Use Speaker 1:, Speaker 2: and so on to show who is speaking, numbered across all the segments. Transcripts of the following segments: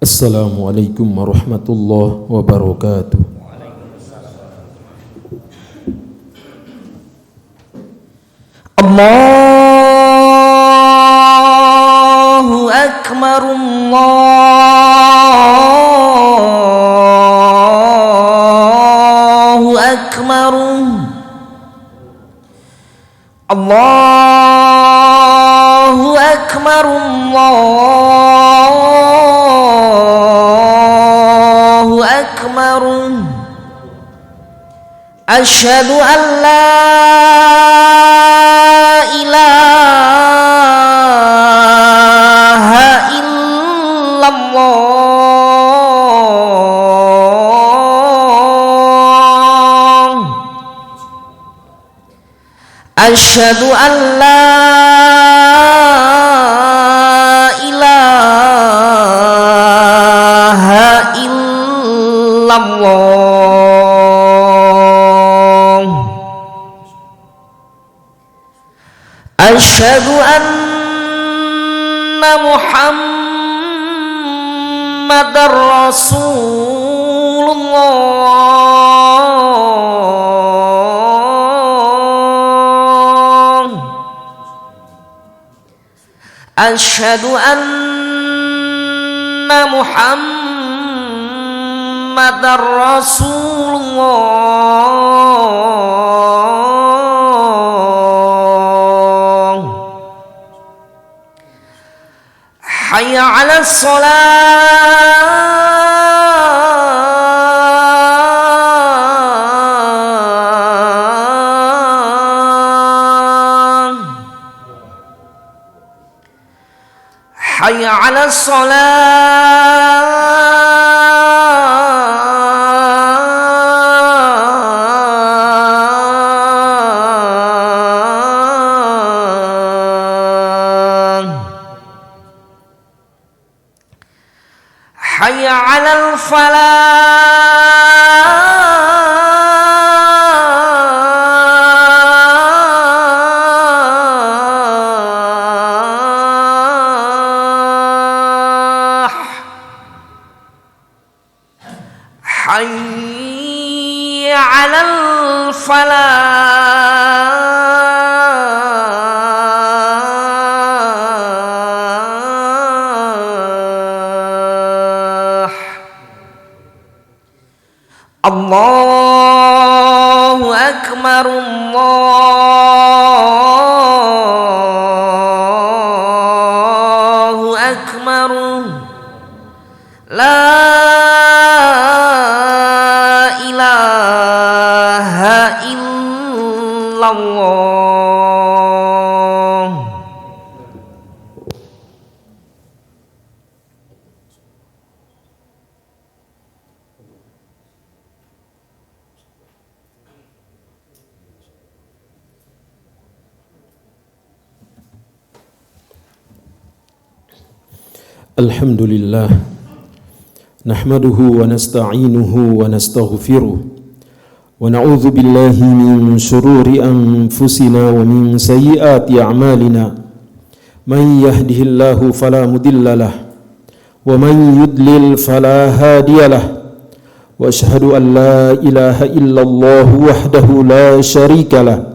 Speaker 1: Assalamualaikum warahmatullahi wabarakatuh.
Speaker 2: Allahu Akbar, Allahu Akbar, Allahu Akbar, Allahu Akbar. Asyhadu an la ilaha illallah. Asyhadu an la ilaha illallah. Asyhadu anna Muhammadar Rasulullah. Asyhadu anna Muhammadar Rasulullah. Hayya 'alas shalah. Hayya 'alas shalah. Hayya 'alal falah. Hayya 'alal falah. Allahu Akbar, Allahu Akbar. La ilaha illallah.
Speaker 1: Alhamdulillah, nahmaduhu wa nasta'inuhu wa nastaghfiruh wa na'udzu billahi min shururi anfusina wa min sayyiati a'malina. Man yahdihillahu fala mudilla lahu wa man yudlil fala hadiyalah. Wa asyhadu an la ilaha illallah wahdahu la syarika lah.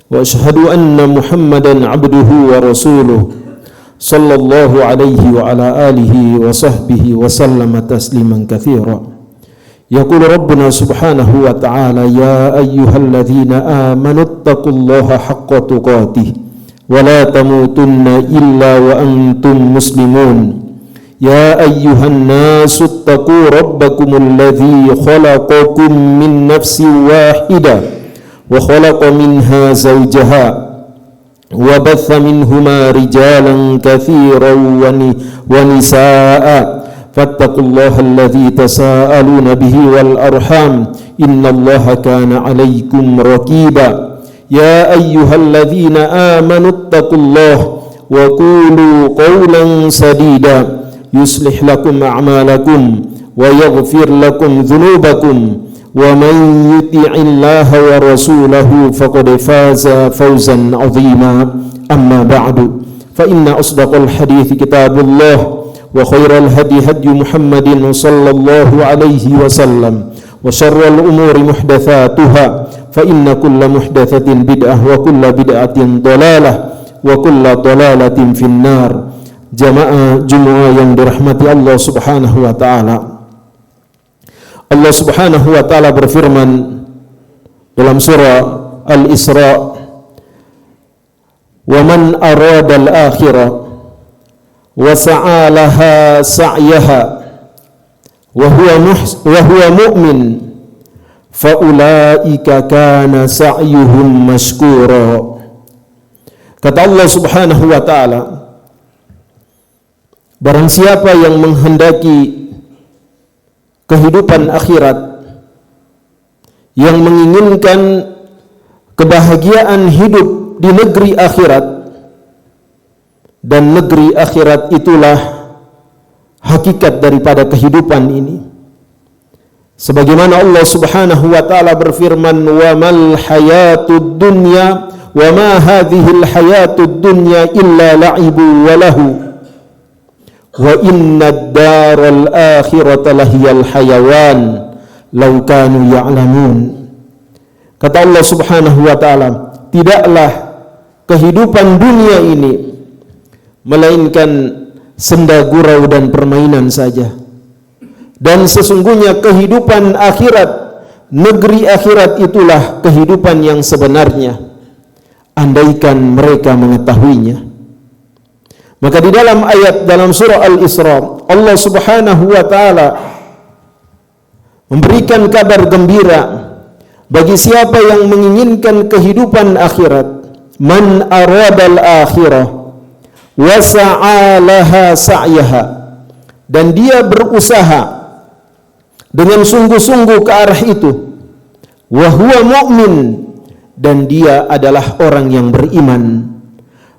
Speaker 1: Wa asyhadu anna Muhammadan 'abduhu wa rasuluh. Sallallahu alaihi wa ala alihi wa sahbihi wa sallama tasliman katsira. Yaqulu Rabbuna subhanahu wa ta'ala, ya ayyuhalladzina amanu taqullaha haqqa tuqatih wa la tamutunna illa wa antum muslimun. Ya ayyuhan nasu taqu rabbakumul ladzi khalaqakum min nafsin wahidah wa khalaqa minha zawjaha وبث منهما رجالا كثيرا ونساء فاتقوا الله الذي تساءلون به والأرحام إن الله كان عليكم رقيبا يا أيها الذين آمنوا اتقوا الله وقولوا قولا سديدا يصلح لكم أعمالكم ويغفر لكم ذنوبكم ومن يطع الله ورسوله فقد فاز فوزا عظيما. أما بعد فإن أصدق الحديث كتاب الله وخير الهدي هدي محمد صلى الله عليه وسلم وشر الأمور محدثاتها فإن كل محدثة بدعة وكل بدعة ضلالة وكل ضلالة في النار. Jamaah Jumat yang dirahmati Allah Subhanahu wa taala. Allah Subhanahu wa taala berfirman dalam surah Al-Isra, "Wa man arada al-akhirah wa sa'a laha sa'yaha wa huwa mu'min fa ulaika kana sa'yuhum mashkura." Kata Allah Subhanahu wa taala, barang siapa yang menghendaki kehidupan akhirat, yang menginginkan kebahagiaan hidup di negeri akhirat, dan negeri akhirat itulah hakikat daripada kehidupan ini. Sebagaimana Allah Subhanahu wa taala berfirman, "Wa mal hayatud dunya wa ma hadhil hayatud dunya illa la'ibu wa lahu wa inna ad-daral akhirata lahiyal hayawan law kanu ya'lamun." Kata Allah Subhanahu wa taala, tidaklah kehidupan dunia ini melainkan senda gurau dan permainan saja, dan sesungguhnya kehidupan akhirat, negeri akhirat itulah kehidupan yang sebenarnya, andaikan mereka mengetahuinya. Maka di dalam ayat dalam surah Al-Isra, Allah Subhanahu wa taala memberikan kabar gembira bagi siapa yang menginginkan kehidupan akhirat. Man aradal akhirah wa sa'a laha sa'yaha, dan dia berusaha dengan sungguh-sungguh ke arah itu. Wa huwa mu'min, dan dia adalah orang yang beriman.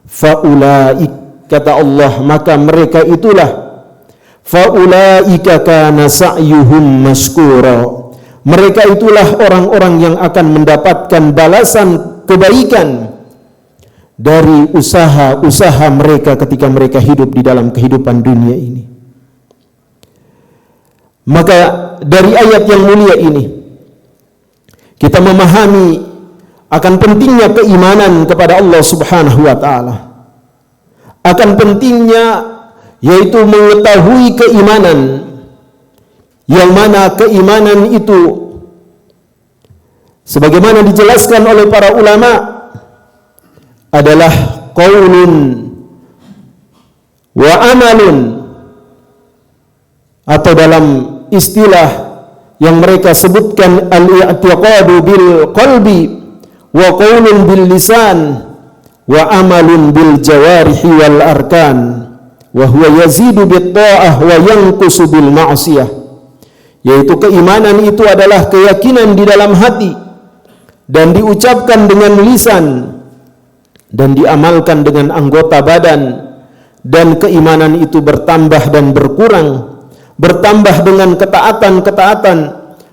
Speaker 1: Faulaik, kata Allah, maka mereka itulah, faulaika kana sa'yuhum mashkura, mereka itulah orang-orang yang akan mendapatkan balasan kebaikan dari usaha-usaha mereka ketika mereka hidup di dalam kehidupan dunia ini. Maka dari ayat yang mulia ini kita memahami akan pentingnya keimanan kepada Allah Subhanahu wa taala. Akan pentingnya yaitu mengetahui keimanan, yang mana keimanan itu sebagaimana dijelaskan oleh para ulama adalah qaulun wa amalun, atau dalam istilah yang mereka sebutkan al-i'tiqadu bil qalbi wa qaulun bil lisan wa amalun bil jawarihi wal arkan wa huwa yazidu bit ta'ah wa yanqusu bil ma'siyah. Yaitu keimanan itu adalah keyakinan di dalam hati dan diucapkan dengan lisan dan diamalkan dengan anggota badan, dan keimanan itu bertambah dan berkurang, bertambah dengan ketaatan-ketaatan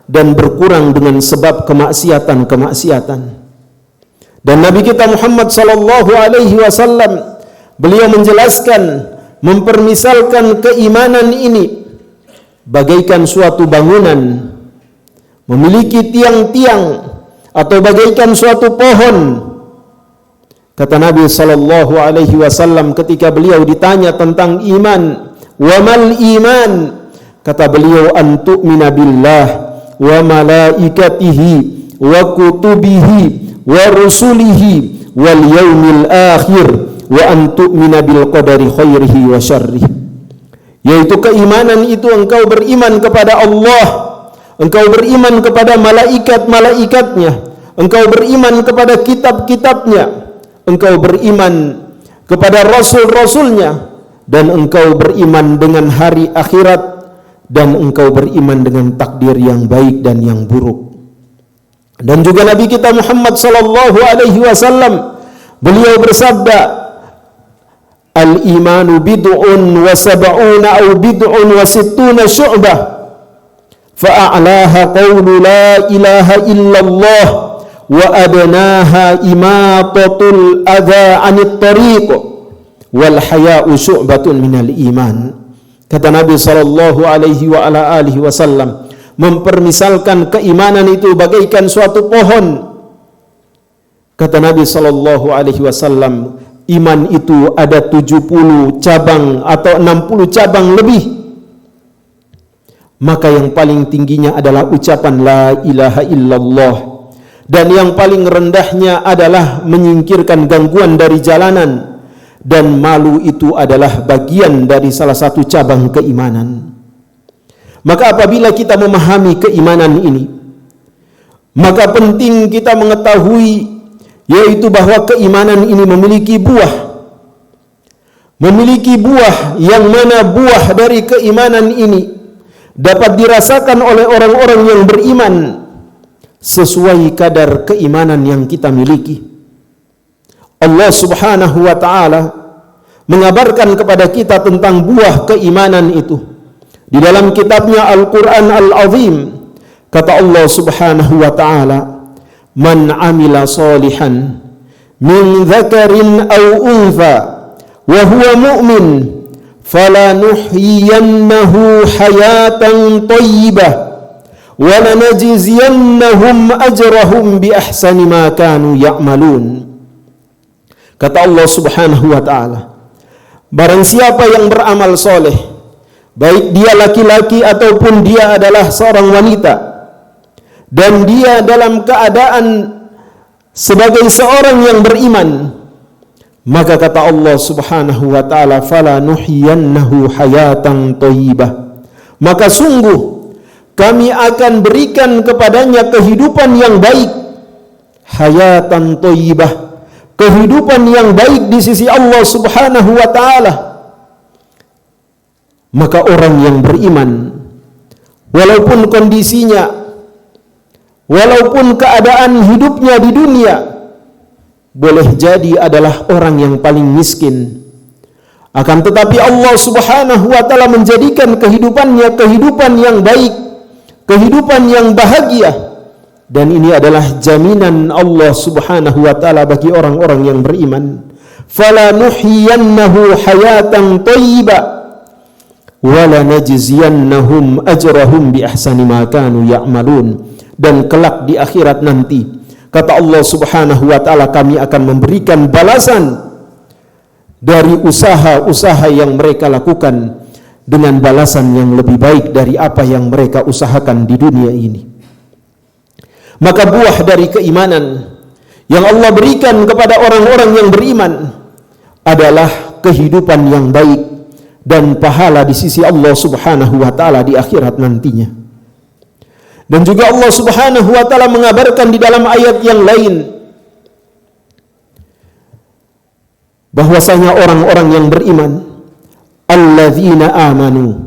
Speaker 1: dan berkurang dengan sebab kemaksiatan-kemaksiatan. Dan Nabi kita Muhammad sallallahu alaihi wasallam, beliau menjelaskan, mempermisalkan keimanan ini bagaikan suatu bangunan memiliki tiang-tiang atau bagaikan suatu pohon. Kata Nabi sallallahu alaihi wasallam ketika beliau ditanya tentang iman, "Wa mal iman?" Kata beliau, "An tu'mina billah wa malaikatihi wa kutubihi wa rusulihi wal yaumil akhir wa an tu'mina bil qadari khairihi wa syarrihi." Yaitu keimanan itu engkau beriman kepada Allah, engkau beriman kepada malaikat-malaikatnya, engkau beriman kepada kitab-kitabnya, engkau beriman kepada rasul-rasulnya, dan engkau beriman dengan hari akhirat, dan engkau beriman dengan takdir yang baik dan yang buruk. Dan juga Nabi kita Muhammad sallallahu alaihi wasallam, beliau bersabda, "Al-imanu bid'un wa sab'una aw bid'un wa sittuna syu'bah, fa'a'laha qawlu la ilaha illallah wa adnaha imatatul adha 'anit tariq wal haya'u syu'batun minal iman." Kata Nabi sallallahu alaihi wa ala alihi wasallam, mempermisalkan keimanan itu bagaikan suatu pohon. Kata Nabi sallallahu alaihi wasallam, iman itu ada 70 cabang atau 60 cabang lebih. Maka yang paling tingginya adalah ucapan la ilaha illallah, dan yang paling rendahnya adalah menyingkirkan gangguan dari jalanan, dan malu itu adalah bagian dari salah satu cabang keimanan. Maka apabila kita memahami keimanan ini, maka penting kita mengetahui yaitu bahwa keimanan ini memiliki buah. Memiliki buah yang mana buah dari keimanan ini dapat dirasakan oleh orang-orang yang beriman sesuai kadar keimanan yang kita miliki. Allah Subhanahu wa ta'ala mengabarkan kepada kita tentang buah keimanan itu di dalam kitabnya Al-Quran Al-Azim. Kata Allah Subhanahu wa ta'ala, man amila salihan min dzakarin aw untha wa huwa mu'min falanuhyiyannahu hayatan thayyibah wa lanajziyannahum ajrahum bi ahsani ma kanu ya'malun. Kata Allah Subhanahu wa ta'ala, barang siapa yang beramal soleh, baik dia laki-laki ataupun dia adalah seorang wanita, dan dia dalam keadaan sebagai seorang yang beriman, maka kata Allah Subhanahu wa ta'ala, fala nuhyiyannahu hayatan thayyibah, maka sungguh kami akan berikan kepadanya kehidupan yang baik. Hayatan thayyibah, kehidupan yang baik di sisi Allah Subhanahu wa ta'ala. Maka orang yang beriman, walaupun kondisinya, walaupun keadaan hidupnya di dunia boleh jadi adalah orang yang paling miskin, akan tetapi Allah Subhanahu wa ta'ala menjadikan kehidupannya kehidupan yang baik, kehidupan yang bahagia. Dan ini adalah jaminan Allah Subhanahu wa ta'ala bagi orang-orang yang beriman. Fala nuhyiyannahu hayatan thayyibah wa lanajziyannahum ajrahum bi ahsani ma kanu ya'malun. Dan kelak di akhirat nanti, kata Allah Subhanahu wa ta'ala, kami akan memberikan balasan dari usaha-usaha yang mereka lakukan dengan balasan yang lebih baik dari apa yang mereka usahakan di dunia ini. Maka buah dari keimanan yang Allah berikan kepada orang-orang yang beriman adalah kehidupan yang baik dan pahala di sisi Allah Subhanahu wa ta'ala di akhirat nantinya. Dan juga Allah Subhanahu wa ta'ala mengabarkan di dalam ayat yang lain bahwasanya orang-orang yang beriman, alladzina amanu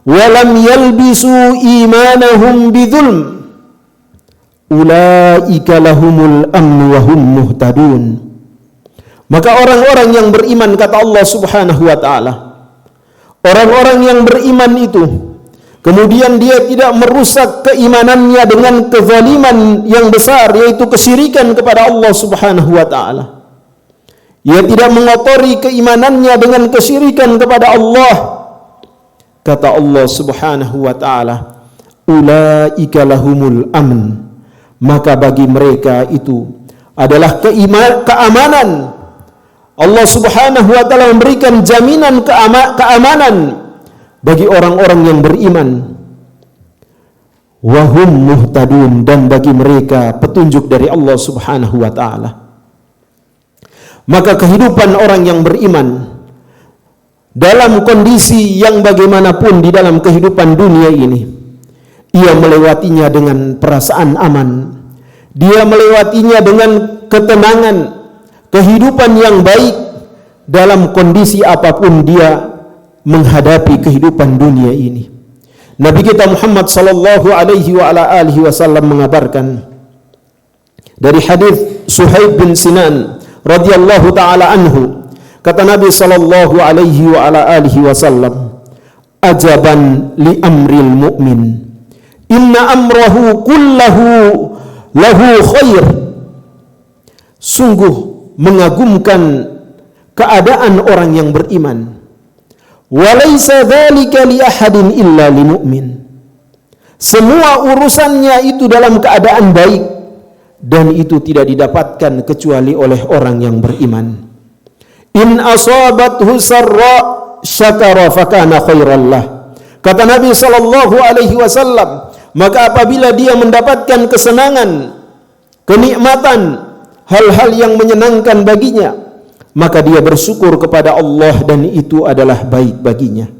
Speaker 1: walam yalbisu imanahum bidzulm ulaika lahumul amnu wa hum muhtadun. Maka orang-orang yang beriman, kata Allah Subhanahu wa ta'ala, orang-orang yang beriman itu kemudian dia tidak merusak keimanannya dengan kezaliman yang besar, yaitu kesyirikan kepada Allah Subhanahu wa ta'ala. Ia tidak mengotori keimanannya dengan kesyirikan kepada Allah. Kata Allah Subhanahu wa ta'ala, ulaika lahumul amn, maka bagi mereka itu adalah keamanan. Allah Subhanahu wa ta'ala memberikan jaminan keamanan bagi orang-orang yang beriman. Wahum muhtadun, dan bagi mereka petunjuk dari Allah Subhanahu wa ta'ala. Maka kehidupan orang yang beriman dalam kondisi yang bagaimanapun di dalam kehidupan dunia ini, ia melewatinya dengan perasaan aman, dia melewatinya dengan ketenangan, kehidupan yang baik dalam kondisi apapun dia menghadapi kehidupan dunia ini. Nabi kita Muhammad sallallahu alaihi wa ala alihi wasallam mengabarkan dari hadis Suhaib bin Sinan radhiyallahu taala anhu, kata Nabi sallallahu alaihi wa ala alihi wasallam, ajaban li amril mu'min, inna amrahu kullahu lahu khair. Sungguh mengagumkan keadaan orang yang beriman. Walaysa dzalika li ahadin illa lil mu'min. Semua urusannya itu dalam keadaan baik, dan itu tidak didapatkan kecuali oleh orang yang beriman. In asabathu sarra syakara fakana khairan lah. Kata Nabi sallallahu alaihi wasallam, maka apabila dia mendapatkan kesenangan, kenikmatan, hal-hal yang menyenangkan baginya, maka dia bersyukur kepada Allah dan itu adalah baik baginya.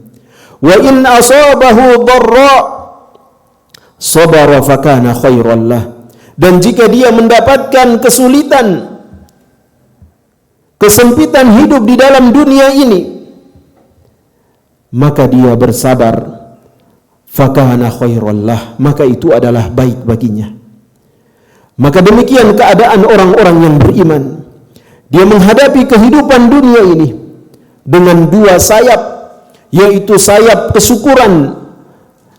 Speaker 1: Wa in asabahu dharra sabara fakana khairan lah. Dan jika dia mendapatkan kesulitan, kesempitan hidup di dalam dunia ini, maka dia bersabar, fakana khairan lah, maka itu adalah baik baginya. Maka demikian keadaan orang-orang yang beriman. Dia menghadapi kehidupan dunia ini dengan dua sayap, yaitu sayap kesyukuran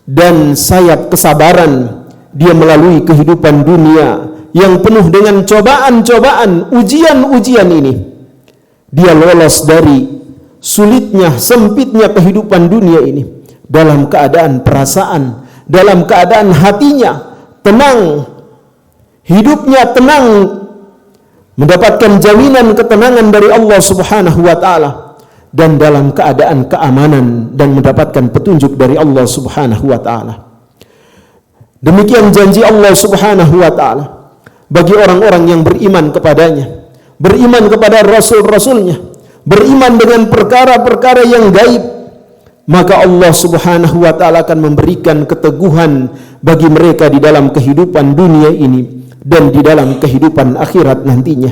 Speaker 1: dan sayap kesabaran. Dia melalui kehidupan dunia yang penuh dengan cobaan-cobaan, ujian-ujian ini. Dia lolos dari sulitnya, sempitnya kehidupan dunia ini dalam keadaan perasaan, dalam keadaan hatinya tenang, hidupnya tenang, mendapatkan jaminan ketenangan dari Allah Subhanahu wa taala, dan dalam keadaan keamanan dan mendapatkan petunjuk dari Allah Subhanahu wa taala. Demikian janji Allah Subhanahu wa taala bagi orang-orang yang beriman kepadanya, beriman kepada rasul-rasulnya, beriman dengan perkara-perkara yang gaib, maka Allah Subhanahu wa taala akan memberikan keteguhan bagi mereka di dalam kehidupan dunia ini dan di dalam kehidupan akhirat nantinya.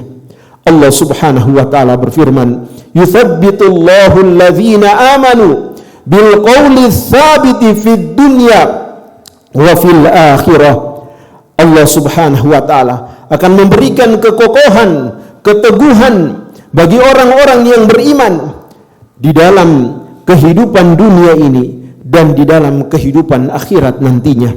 Speaker 1: Allah Subhanahu wa taala berfirman, "Yuthabbitullahu alladhina amanu bil qawli tsabiti fid dunya wa fil akhirah." Allah Subhanahu wa taala akan memberikan kekokohan, keteguhan bagi orang-orang yang beriman di dalam kehidupan dunia ini dan di dalam kehidupan akhirat nantinya.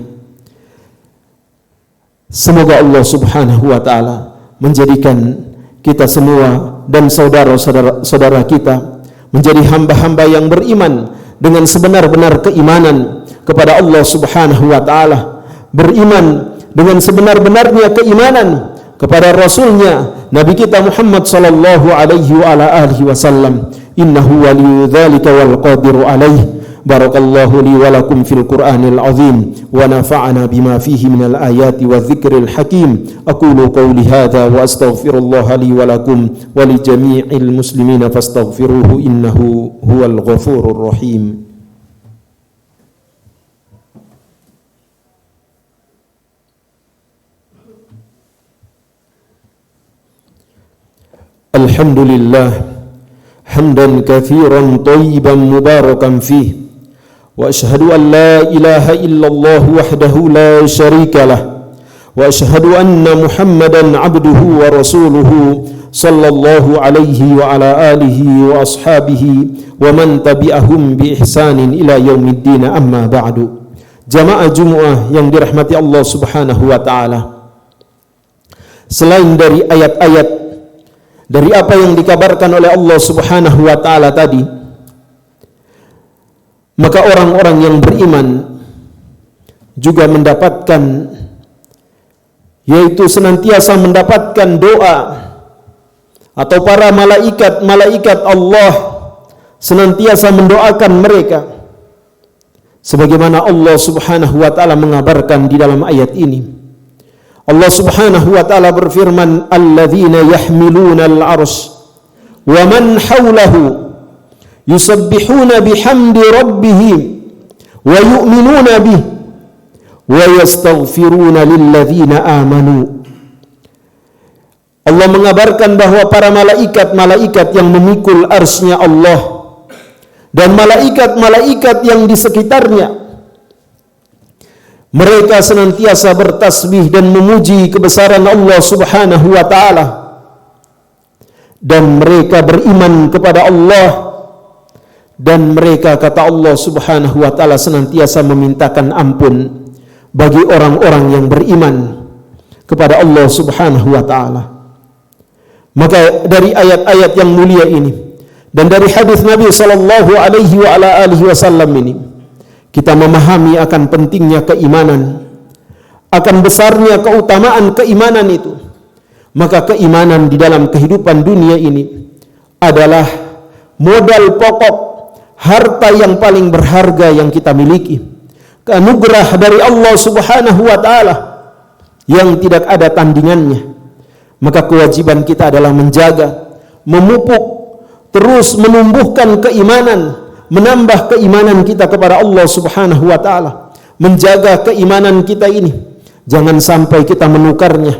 Speaker 1: Semoga Allah Subhanahu wa taala menjadikan kita semua dan saudara-saudara kita menjadi hamba-hamba yang beriman dengan sebenar-benar keimanan kepada Allah Subhanahu wa taala, beriman dengan sebenar-benarnya keimanan kepada Rasulnya Nabi kita Muhammad sallallahu alaihi wa ala alihi wasallam. Innahu waliyyu dzalika wal qadiru alaihi. Barakallahu li wa lakum fil Qur'anil azim wa nafa'ana bima fihi minal ayati wa dzikril hakim. Aqulu qawli hadza wa astaghfirullaha li wa lakum wa li jami'il muslimina fastaghfiruhu innahu huwal ghafurur rahim. Alhamdulillah hamdan katsiran thayyiban mubarakan fih, wa asyhadu an la ilaha illallah wahdahu la syarika lah, wa asyhadu anna Muhammadan abduhu wa rasuluhu sallallahu alaihi wa ala alihi wa ashabihi wa man tabi'ahum bi ihsanin ila yaumiddin, amma ba'du. Jamaah Jumu'ah yang dirahmati Allah Subhanahu wa taala, selain dari ayat-ayat dari apa yang dikabarkan oleh Allah Subhanahu wa taala tadi, maka orang-orang yang beriman juga mendapatkan, yaitu senantiasa mendapatkan doa atau para malaikat Allah senantiasa mendoakan mereka, sebagaimana Allah Subhanahu wa taala mengabarkan di dalam ayat ini. Allah Subhanahu wa taala berfirman, "Alladzina yahmiluna al-'arsy wa man hawlahu yusabbihuna bihamdi rabbihim wa yu'minuna bihi wa yastaghfiruna lilladzina amanu." Allah mengabarkan bahwa para malaikat-malaikat yang memikul arsy-Nya Allah dan malaikat-malaikat yang di sekitarnya, mereka senantiasa bertasbih dan memuji kebesaran Allah Subhanahu wa taala, dan mereka beriman kepada Allah, dan mereka, kata Allah Subhanahu wa taala, senantiasa memintakan ampun bagi orang-orang yang beriman kepada Allah Subhanahu wa taala. Maka dari ayat-ayat yang mulia ini Dan dari hadis Nabi sallallahu alaihi wa ala alihi wasallam ini kita memahami akan pentingnya keimanan, akan besarnya keutamaan keimanan itu. Maka keimanan di dalam kehidupan dunia ini adalah modal pokok, harta yang paling berharga yang kita miliki. Anugerah dari Allah Subhanahu wa taala yang tidak ada tandingannya. Maka kewajiban kita adalah menjaga, memupuk, terus menumbuhkan keimanan, menambah keimanan kita kepada Allah Subhanahu wa taala, menjaga keimanan kita ini. Jangan sampai kita menukarnya,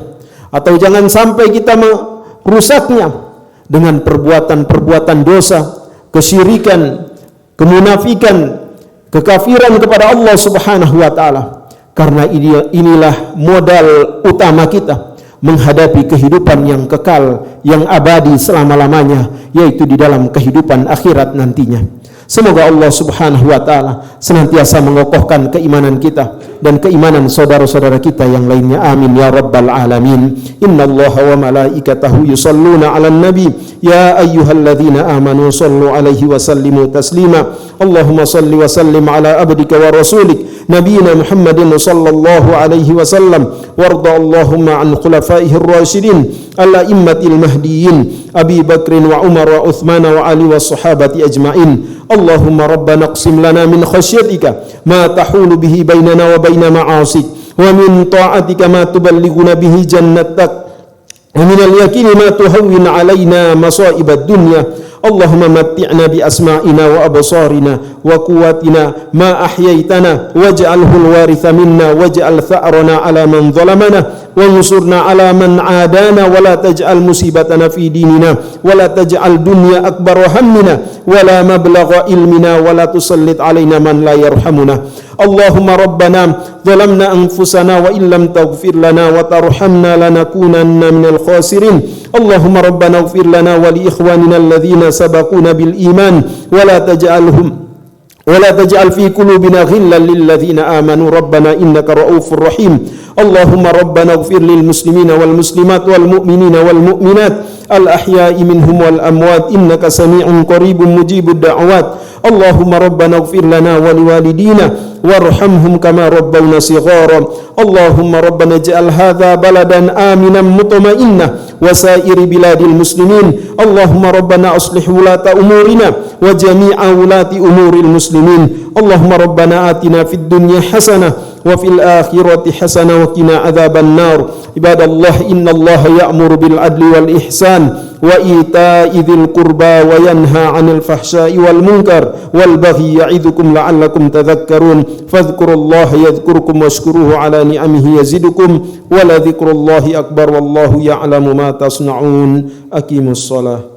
Speaker 1: atau jangan sampai kita merusaknya dengan perbuatan-perbuatan dosa, kesyirikan, kemunafikan, kekafiran kepada Allah Subhanahu wa taala. Karena inilah modal utama kita menghadapi kehidupan yang kekal, yang abadi selama-lamanya, yaitu di dalam kehidupan akhirat nantinya. Semoga Allah Subhanahu wa taala senantiasa mengokohkan keimanan kita dan keimanan saudara-saudara kita yang lainnya. Amin ya rabbal alamin. Innallaha wa malaikatahu yusalluna 'alan nabi ya ayyuhalladzina amanu sallu 'alaihi wa sallimu taslima. Allahumma salli wa sallim 'ala abdika wa rasulik nabiyina Muhammadin sallallahu alaihi wasallam warda Allahumma an khulafaihir rasyidin al-a'immatil mahdiyyin Abi Bakrin wa Umar wa Uthman wa Ali wa sahabati ajma'in. Allahumma rabbana aqsim lana min khasyatika ma tahulu bihi bainana wa baina ma'asik wa min ta'atika ma tuballighuna bihi jannatak wa min al-yaqini ma tuhawwin 'alaina masa'ibad dunya. Allahumma matti'na bi asma'ina wa absarina wa quwwatina ma ahyaytana waj'alhu al-waritha minna waj'al tha'rana 'ala man zalamana wa ansurna 'ala man 'adana wa la taj'al musibatana fi dinina wa la taj'al dunya akbar hammina wa la mablagha ilmina wa la tusallit 'alaina man la yarhamuna. Allahumma rabbana zalamna anfusana wa illam taghfir lana wa tarhamna lanakunanna minal khasirin. Allahumma rabbana ighfir lana wa li ikhwanina alladhina sabaquna bil iman wa la taj'al fi qulubina ghillan lil ladzina amanu rabbana innaka ra'ufur rahim. Allahumma rabbana ighfir lil muslimina wal muslimat wal mu'minina wal mu'minat al ahya'i minhum wal amwat innaka sami'un qaribun mujibud da'awat. Allahumma rabbana ighfir lana wa liwalidina warhamhum kama rabbawna shighara. Allahumma rabbana ij'al hadha baladan aminan mutma'inna wa sa'iri biladil muslimin. Allahumma rabbana aslih wulata umurina wa jami'a wulati umuril muslimin. Allahumma rabbana atina fid dunya hasanah wa fil akhirati hasanah wa qina adzaban nar. Ibadallah, innallaha ya'muru bil adli wal ihsan wa ita'i dzil qurba wa yanha 'anil fahsya'i wal munkar wal baghi ya'idukum la'allakum tadhakkarun. Fadhkurullaha yadhkurkum washkuruhu 'ala ni'amihi yazidukum wa la dzikrullahi akbar wallahu ya'lamu ma tasna'un. Aqimus shalah.